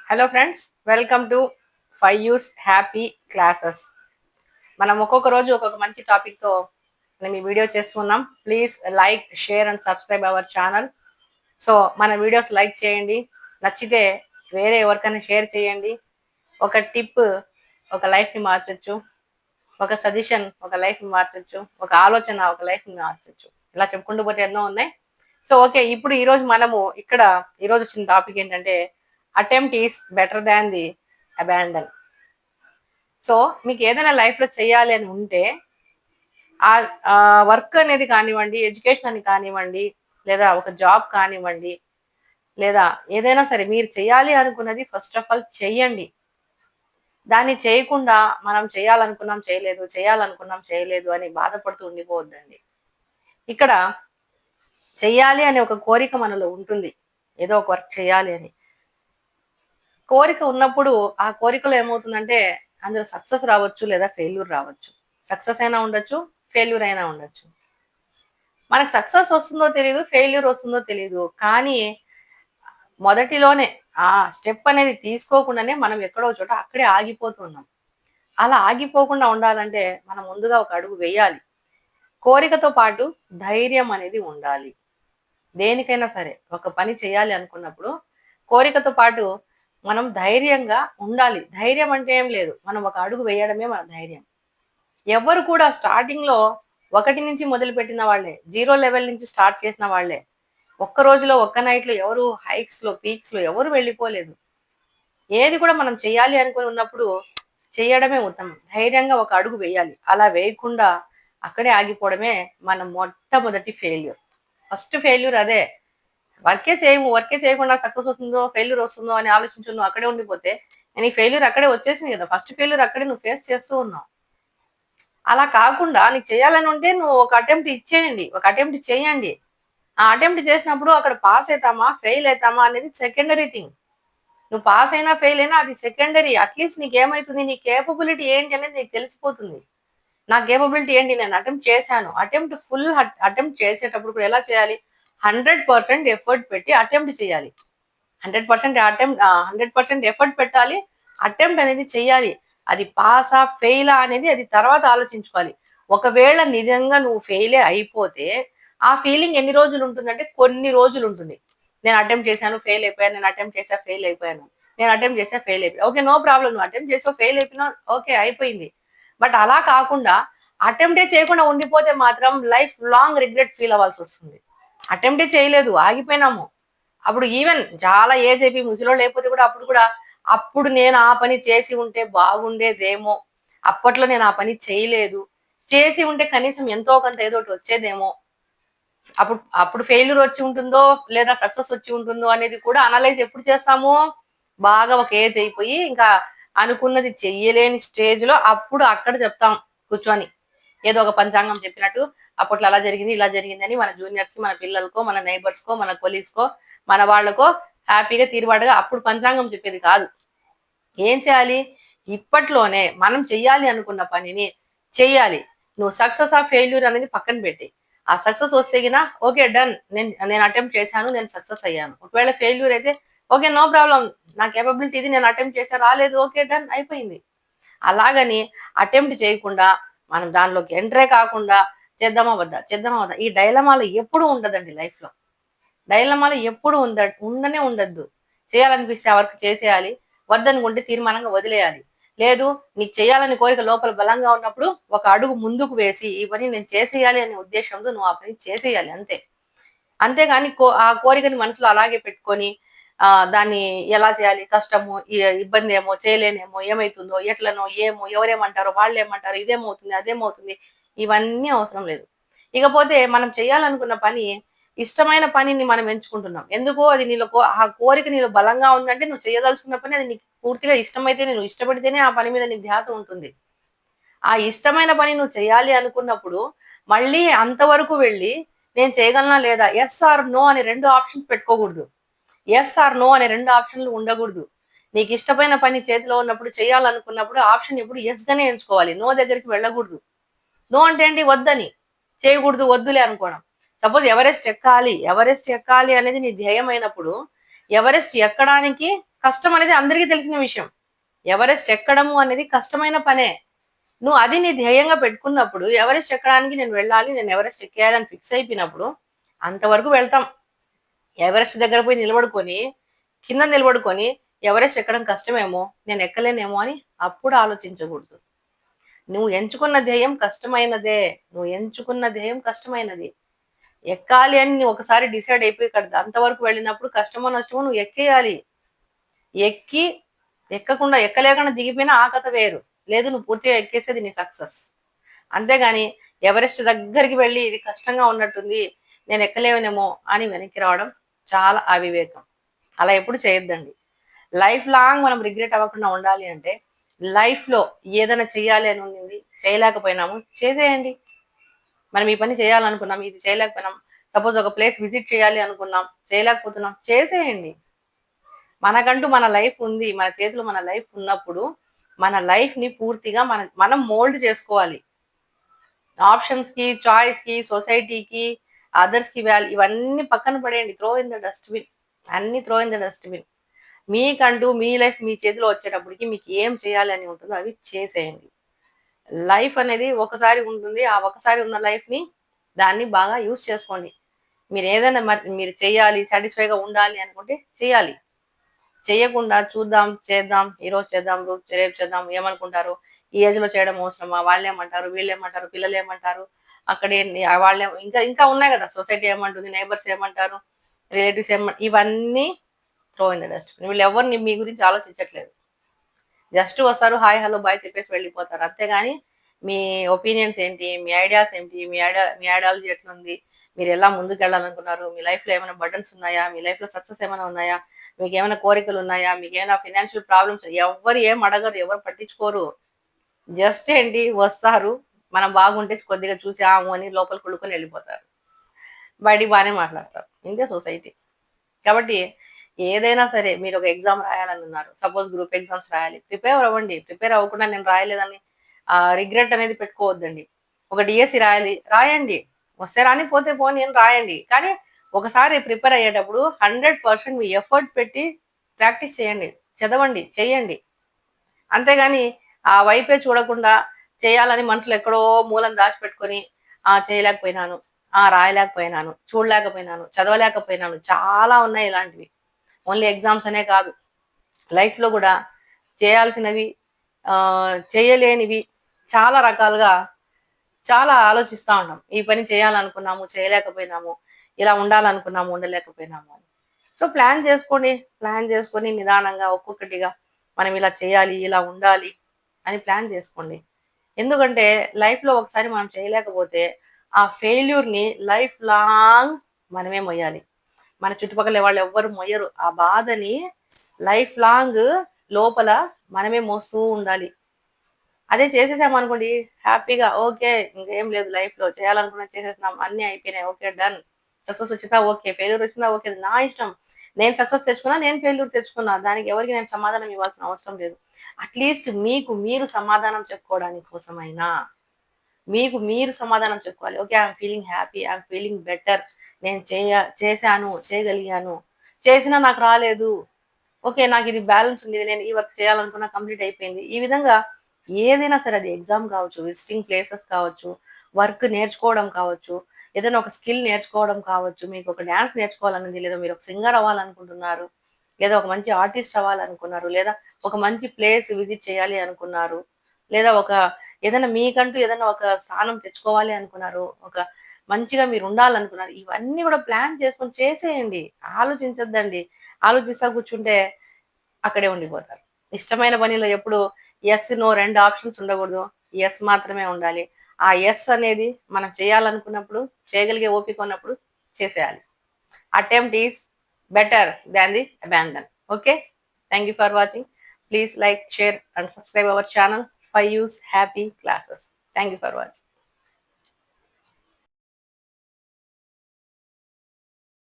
Hello friends, welcome to 5 use happy classes. మనం ఒక్కొక్క రోజు ఒక్కొక్క మంచి టాపిక్తో మనం ఈ వీడియో చేస్తున్నాం. Please like, share and subscribe our channel. So మన వీడియోస్ లైక్ చేయండి, నచ్చితే వేరే ఎవరికైనా షేర్ చేయండి. ఒక టిప్ ఒక లైఫ్ని మార్చచ్చు, ఒక సజెషన్ ఒక లైఫ్ని మార్చచ్చు, ఒక ఆలోచన ఒక లైఫ్ని మార్చచ్చు. ఇలా చెప్పుకుంటూ పోతే ఎన్నో ఉన్నాయి. సో ఓకే, ఇప్పుడు ఈరోజు మనము ఇక్కడ ఈరోజు వచ్చిన టాపిక్ ఏంటంటే attempt is better than the abandon. So మీకు ఏదైనా లైఫ్లో చేయాలి అని ఉంటే ఆ వర్క్ అనేది కానివ్వండి, ఎడ్యుకేషన్ అని కానివ్వండి, లేదా ఒక జాబ్ కానివ్వండి, లేదా ఏదైనా సరే మీరు చేయాలి అనుకున్నది ఫస్ట్ ఆఫ్ ఆల్ చెయ్యండి. దాన్ని చేయకుండా మనం చేయాలనుకున్నాం చేయలేదు, చేయాలనుకున్నాం చేయలేదు అని బాధపడుతూ ఉండిపోవద్దండి. ఇక్కడ చెయ్యాలి అనే ఒక కోరిక మనలో ఉంటుంది, ఏదో ఒక వర్క్ చేయాలి అని కోరిక ఉన్నప్పుడు ఆ కోరికలో ఏమవుతుందంటే అందులో సక్సెస్ రావచ్చు లేదా ఫెయిల్యూర్ రావచ్చు. సక్సెస్ అయినా ఉండొచ్చు, ఫెయిల్యూర్ అయినా ఉండొచ్చు. మనకు సక్సెస్ వస్తుందో తెలియదు, ఫెయిల్యూర్ వస్తుందో తెలియదు, కానీ మొదటిలోనే ఆ స్టెప్ అనేది తీసుకోకుండానే మనం ఎక్కడో చోట అక్కడే ఆగిపోతున్నాం. అలా ఆగిపోకుండా ఉండాలంటే మనం ముందుగా ఒక అడుగు వేయాలి. కోరికతో పాటు ధైర్యం అనేది ఉండాలి. దేనికైనా సరే ఒక పని చేయాలి అనుకున్నప్పుడు కోరికతో పాటు మనం ధైర్యంగా ఉండాలి. ధైర్యం అంటే ఏం లేదు, మనం ఒక అడుగు వేయడమే మన ధైర్యం. ఎవరు కూడా స్టార్టింగ్ లో 1 నుంచి మొదలు పెట్టిన వాళ్ళే, 0 లెవెల్ నుంచి స్టార్ట్ చేసిన వాళ్ళే. ఒక్క రోజులో ఒక్క నైట్ లో ఎవరు హైక్స్ లో పీక్స్ లో ఎవరు వెళ్ళిపోలేదు. ఏది కూడా మనం చేయాలి అనుకుని ఉన్నప్పుడు చేయడమే ఉత్తమం. ధైర్యంగా ఒక అడుగు వేయాలి. అలా వేయకుండా అక్కడే ఆగిపోవడమే మన మొట్టమొదటి ఫెయిల్యూర్. ఫస్ట్ ఫెయిల్యూర్ అదే. వర్కే చేయకుండా సక్సెస్ వస్తుందో ఫెయిల్యూర్ వస్తుందో అని ఆలోచించు నువ్వు అక్కడే ఉండిపోతే నీ ఫెయిల్యూర్ అక్కడే వచ్చేసింది కదా. ఫస్ట్ ఫెయిల్యూర్ అక్కడే నువ్వు ఫేస్ చేస్తూ ఉన్నావు. అలా కాకుండా నీకు చేయాలని ఉంటే నువ్వు ఒక అటెంప్ట్ ఇచ్చేయండి, ఒక అటెంప్ట్ చేయండి. ఆ అటెంప్ట్ చేసినప్పుడు అక్కడ పాస్ అవుతామా ఫెయిల్ అవుతామా అనేది సెకండరీ థింగ్. నువ్వు పాస్ అయినా ఫెయిల్ అయినా అది సెకండరీ. అట్లీస్ట్ నీకు ఏమవుతుంది, నీ కేపబిలిటీ ఏంటి అనేది నీకు తెలిసిపోతుంది. నా కేపబిలిటీ ఏంటి, నేను అటెంప్ట్ చేశాను. ఫుల్ అటెంప్ట్ చేసేటప్పుడు కూడా ఎలా చేయాలి, 100% ఎఫర్ట్ పెట్టి అటెంప్ట్ చేయాలి. 100% ఎఫర్ట్ పెట్టాలి. అటెంప్ట్ అనేది చెయ్యాలి. అది పాసా ఫెయిలా అనేది అది తర్వాత ఆలోచించుకోవాలి. ఒకవేళ నిజంగా నువ్వు ఫెయిలే అయిపోతే ఆ ఫీలింగ్ ఎన్ని రోజులు ఉంటుందంటే కొన్ని రోజులు ఉంటుంది. నేను అటెంప్ట్ చేశాను ఫెయిల్ అయిపోయాను, నేను అటెంప్ట్ చేసా ఫెయిల్ అయిపోయాను, నేను అటెంప్ట్ చేసా ఫెయిల్ అయిపోయాను. Okay, no problem. నువ్వు అటెంప్ట్ చేసావు ఫెయిల్ అయిపోయినా ఓకే అయిపోయింది. బట్ అలా కాకుండా అటెంప్టే చేయకుండా ఉండిపోతే మాత్రం లైఫ్ లాంగ్ రిగ్రెట్ ఫీల్ అవ్వాల్సి వస్తుంది. అటెంప్టే చేయలేదు, ఆగిపోయినాము. అప్పుడు ఈవెన్ చాలా ఏజ్ అయిపోయి ముసలో లేకపోతే కూడా అప్పుడు నేను ఆ పని చేసి ఉంటే బాగుండేదేమో, అప్పట్లో నేను ఆ పని చేయలేదు, చేసి ఉంటే కనీసం ఎంతో కొంత ఏదో ఒకటి వచ్చేదేమో, అప్పుడు అప్పుడు ఫెయిల్యూర్ వచ్చి ఉంటుందో లేదా సక్సెస్ వచ్చి ఉంటుందో అనేది కూడా అనలైజ్ ఎప్పుడు చేస్తాము, బాగా ఒక ఏజ్ అయిపోయి ఇంకా అనుకున్నది చెయ్యలేని స్టేజ్ లో అప్పుడు అక్కడ చెప్తాం కూర్చొని, ఏదో ఒక పంచాంగం చెప్పినట్టు అప్పట్లో అలా జరిగింది ఇలా జరిగింది అని మన జూనియర్స్ కి, మన పిల్లలకో, మన నైబర్స్ కో, మన కొలీగ్స్ కో, మన వాళ్ళకో హ్యాపీగా తీరుబాటుగా అప్పుడు పంచాంగం చెప్పేది కాదు. ఏం చేయాలి, ఇప్పట్లోనే మనం చెయ్యాలి అనుకున్న పనిని చెయ్యాలి. నువ్వు సక్సెస్ ఆఫ్ ఫెయిల్యూర్ అనేది పక్కన పెట్టి ఆ సక్సెస్ వస్తే గినా ఓకే డన్, నేను అటెంప్ట్ చేశాను, నేను సక్సెస్ అయ్యాను. ఒకవేళ ఫెయిల్యూర్ అయితే ఓకే నో ప్రాబ్లం, నా కేపబిలిటీ ఇది, నేను అటెంప్ట్ చేశా రాలేదు, ఓకే డన్ అయిపోయింది. అలాగని అటెంప్ట్ చేయకుండా మనం దానిలోకి ఎంటరే కాకుండా చేద్దామా వద్దా ఈ డైలమాలో ఎప్పుడు ఉండదండి. లైఫ్ లో డైలమాలో ఎప్పుడు ఉండనే ఉండద్దు. చేయాలనిపిస్తే ఆ వర్క్ చేసేయాలి, వద్దనుకుంటే తీర్మానంగా వదిలేయాలి. లేదు, నీకు చేయాలని కోరిక లోపల బలంగా ఉన్నప్పుడు ఒక అడుగు ముందుకు వేసి ఈ పని నేను చేసేయాలి అనే ఉద్దేశంతో నువ్వు ఆ పని చేసేయాలి అంతే. అంతేగాని ఆ కోరికని మనసులో అలాగే పెట్టుకొని దాన్ని ఎలా చేయాలి, కష్టము, ఇబ్బంది ఏమో, చేయలేనేమో, ఏమైతుందో, ఎట్లనో, ఏమో, ఎవరేమంటారో, వాళ్ళు ఏమంటారో, ఇదేమవుతుంది అదేమవుతుంది, ఇవన్నీ అవసరం లేదు. ఇకపోతే మనం చేయాలనుకున్న పని ఇష్టమైన పనిని మనం ఎంచుకుంటున్నాం. ఎందుకు, అది నీలో ఆ కోరిక నీలో బలంగా ఉందంటే నువ్వు చేయదలుచుకున్న పని అది నీకు పూర్తిగా ఇష్టమైతే, నువ్వు ఇష్టపడితేనే ఆ పని మీద నీకు ధ్యాస ఉంటుంది. ఆ ఇష్టమైన పని నువ్వు చేయాలి అనుకున్నప్పుడు మళ్ళీ అంతవరకు వెళ్ళి నేను చేయగలనా లేదా, ఎస్ ఆర్ నో అని 2 ఆప్షన్స్ పెట్టుకోకూడదు. ఎస్ ఆర్ నో అనే 2 ఆప్షన్లు ఉండకూడదు. నీకు ఇష్టమైన పని చేతిలో ఉన్నప్పుడు, చేయాలనుకున్నప్పుడు ఆప్షన్ ఎప్పుడు ఎస్ గానే ఎంచుకోవాలి, నో దగ్గరికి వెళ్ళకూడదు. నో అంటే ఏంటి, వద్దని, చేయకూడదు, వద్దులే అనుకోవడం. సపోజ్ ఎవరెస్ట్ ఎక్కాలి అనేది నీ ధ్యేయం అయినప్పుడు ఎవరెస్ట్ ఎక్కడానికి కష్టం అనేది అందరికీ తెలిసిన విషయం. ఎవరెస్ట్ ఎక్కడము అనేది కష్టమైన పనే. నువ్వు అది నీ ధ్యేయంగా పెట్టుకున్నప్పుడు ఎవరెస్ట్ ఎక్కడానికి నేను వెళ్ళాలి, నేను ఎవరెస్ట్ ఎక్కేయాలని ఫిక్స్ అయిపోయినప్పుడు అంతవరకు వెళ్తాం. ఎవరెస్ట్ దగ్గర పోయి నిలబడుకొని, కింద నిలబడుకొని ఎవరెస్ట్ ఎక్కడం కష్టమేమో, నేను ఎక్కలేనేమో అని అప్పుడు ఆలోచించకూడదు. నువ్వు ఎంచుకున్న ధ్యేయం కష్టమైనదే. నువ్వు ఎంచుకున్న ధ్యేయం కష్టమైనది. ఎక్కాలి అని నువ్వు ఒకసారి డిసైడ్ అయిపోయి అంతవరకు వెళ్ళినప్పుడు కష్టమో నష్టమో నువ్వు ఎక్కేయాలి. ఎక్కి ఎక్కలేకుండా దిగిపోయినా ఆ కథ వేరు. లేదు నువ్వు పూర్తిగా ఎక్కేసేది నీ సక్సెస్. అంతేగాని ఎవరెస్ట్ దగ్గరికి వెళ్ళి ఇది కష్టంగా ఉన్నట్టుంది, నేను ఎక్కలేనేమో అని వెనక్కి రావడం చాలా అవివేకం. అలా ఎప్పుడు చేయొద్దండి. లైఫ్ లాంగ్ మనం రిగ్రెట్ అవ్వకుండా ఉండాలి అంటే లైఫ్లో ఏదైనా చెయ్యాలి అని ఉంది, చేయలేకపోయినాము, చేసేయండి. మనం ఈ పని చేయాలనుకున్నాం, ఇది చేయలేకపోయినాం. సపోజ్ ఒక ప్లేస్ విజిట్ చేయాలి అనుకున్నాం, చేయలేకపోతున్నాం, చేసేయండి. మనకంటూ మన లైఫ్ ఉంది, మన చేతిలో మన లైఫ్ ఉన్నప్పుడు మన లైఫ్ ని పూర్తిగా మనం మోల్డ్ చేసుకోవాలి. ఆప్షన్స్ కి, చాయిస్ కి, సొసైటీకి, అదర్స్ కి వాల్యూ ఇవన్నీ పక్కన పడేయండి. Throw in the dustbin. అన్ని త్రో ఇన్ ద డస్ట్బిన్. మీకంటూ మీ లైఫ్ మీ చేతిలో వచ్చేటప్పటికి మీకు ఏం చేయాలి అని ఉంటుందో అవి చేసేయండి. లైఫ్ అనేది ఒకసారి ఉంటుంది. ఆ ఒకసారి ఉన్న లైఫ్ ని దాన్ని బాగా యూజ్ చేసుకోండి. మీరు ఏదైనా మీరు చేయాలి, సాటిస్ఫైగా ఉండాలి అనుకుంటే చేయాలి. చేయకుండా చూద్దాం, చేద్దాం, ఈరోజు చేద్దాం, రేపు చేద్దాం, ఏమనుకుంటారు, ఈ ఏజ్ లో చేయడం అవసరమా, వాళ్ళేమంటారు, వీళ్ళేమంటారు, పిల్లలు ఏమంటారు, అక్కడే వాళ్ళే ఇంకా ఇంకా ఉన్నాయి కదా, సొసైటీ ఏమంటుంది, నైబర్స్ ఏమంటారు, రిలేటివ్స్ ఇవన్నీ త్రో ఇన్ ద డస్ట్బిన్. వీళ్ళు ఎవరిని మీ గురించి ఆలోచించట్లేదు. జస్ట్ వస్తారు, హాయ్ హలో బాయ్ చెప్పేసి వెళ్ళిపోతారు. అంతేగాని మీ ఒపీనియన్స్ ఏంటి, మీ ఐడియాస్ ఏంటి, మీ ఐడియాలజీ ఎట్లుంది, మీరు ఎలా ముందుకు వెళ్ళాలనుకున్నారు, మీ లైఫ్ లో ఏమైనా బటన్స్ ఉన్నాయా, మీ లైఫ్ లో సక్సెస్ ఏమైనా ఉన్నాయా, మీకు ఏమైనా కోరికలు ఉన్నాయా, మీకు ఏమైనా ఫైనాన్షియల్ ప్రాబ్లమ్స్, ఎవరు ఏం అడగరు, ఎవరు పట్టించుకోరు. జస్ట్ ఏంటి వస్తారు, మనం బాగుంటే కొద్దిగా చూసి ఆము అని లోపల కుళ్ళుకొని వెళ్ళిపోతారు. బయటికి బాగానే మాట్లాడతారు. ఇంతే సొసైటీ. కాబట్టి ఏదైనా సరే మీరు ఒక ఎగ్జామ్ రాయాలని ఉన్నారు, సపోజ్ గ్రూప్ ఎగ్జామ్స్ రాయాలి, ప్రిపేర్ అవ్వండి. ప్రిపేర్ అవ్వకుండా నేను రాయలేదని రిగ్రెట్ అనేది పెట్టుకోవద్దండి. ఒక డిఎస్సి రాయండి. వస్తే రాని, పోతే పోని అని రాయండి. కానీ ఒకసారి ప్రిపేర్ అయ్యేటప్పుడు 100% మీ ఎఫర్ట్ పెట్టి ప్రాక్టీస్ చేయండి, చదవండి, చేయండి. అంతేగాని ఆ వైపే చూడకుండా చేయాలని మనసులో ఎక్కడో మూలం దాచిపెట్టుకొని చేయలేకపోయినాను, రాయలేకపోయినాను, చూడలేకపోయినాను, చదవలేకపోయినాను, చాలా ఉన్నాయి ఇలాంటివి. ఓన్లీ ఎగ్జామ్స్ అనే కాదు, లైఫ్ లో కూడా చేయాల్సినవి, చేయలేనివి, చాలా రకాలుగా చాలా ఆలోచిస్తూ ఉంటాం. ఈ పని చేయాలనుకున్నాము, చేయలేకపోయినాము, ఇలా ఉండాలనుకున్నాము, ఉండలేకపోయినాము అని. సో ప్లాన్ చేసుకొని నిదానంగా ఒక్కొక్కటిగా మనం ఇలా చేయాలి, ఇలా ఉండాలి అని ప్లాన్ చేసుకోండి. ఎందుకంటే లైఫ్ లో ఒకసారి మనం చేయలేకపోతే ఆ ఫెయిల్యూర్ ని లైఫ్ లాంగ్ మనమే మొయ్యాలి. మన చుట్టుపక్కల వాళ్ళు ఎవ్వరు మొయ్యరు. ఆ బాధని లైఫ్ లాంగ్ లోపల మనమే మోస్తూ ఉండాలి. అదే చేసేసామనుకోండి, హ్యాపీగా ఓకే, ఇంకేం లేదు లైఫ్ లో, చేయాలనుకున్నా చేసేసినాం, అన్ని అయిపోయినాయి, ఓకే డన్. సక్సెస్ వచ్చిందా ఓకే, ఫెయిల్యూర్ వచ్చిందా ఓకే, నా ఇష్టం. నేను సక్సెస్ తెచ్చుకున్నా, నేను ఫెయిల్యూర్ తెచ్చుకున్నా, దానికి ఎవరికి నేను సమాధానం ఇవ్వాల్సిన అవసరం లేదు. అట్లీస్ట్ మీకు మీరు సమాధానం చెప్పుకోవడానికి కోసమైనా మీకు మీరు సమాధానం చెప్పుకోవాలి. Okay, I'm feeling happy, I'm feeling better, నేను చేశాను, చేయగలిగాను, చేసినా నాకు రాలేదు, ఓకే నాకు ఇది బ్యాలెన్స్ ఉంది, నేను ఈ వర్క్ చేయాలనుకున్నా కంప్లీట్ అయిపోయింది. ఈ విధంగా ఏదైనా సరే, అది ఎగ్జామ్ కావచ్చు, విజిటింగ్ ప్లేసెస్ కావచ్చు, వర్క్ నేర్చుకోవడం కావచ్చు, ఏదైనా ఒక స్కిల్ నేర్చుకోవడం కావచ్చు, మీకు ఒక డ్యాన్స్ నేర్చుకోవాలన్నది, లేదా మీరు ఒక సింగర్ అవ్వాలనుకుంటున్నారు, లేదా ఒక మంచి ఆర్టిస్ట్ అవ్వాలనుకున్నారు, లేదా ఒక మంచి ప్లేస్ విజిట్ చేయాలి అనుకున్నారు, లేదా ఏదైనా మీకంటూ ఏదైనా ఒక స్థానం తెచ్చుకోవాలి అనుకున్నారు, ఒక మంచిగా మీరు ఉండాలనుకున్నారు, ఇవన్నీ కూడా ప్లాన్ చేసుకొని చేసేయండి. ఆలోచించొద్దండి. ఆలోచిస్తా కూర్చుంటే అక్కడే ఉండిపోతారు. ఇష్టమైన పనిలో ఎప్పుడు ఎస్ నో రెండు ఆప్షన్స్ ఉండకూడదు. ఎస్ మాత్రమే ఉండాలి. ఆ ఎస్ అనేది మనం చేయాలనుకున్నప్పుడు, చేయగలిగే ఓపిక ఉన్నప్పుడు చేసేయాలి. Attempt is better than the abandon. Okay, thank you for watching. Please like, share and subscribe our channel for use happy classes. Thank you for watching.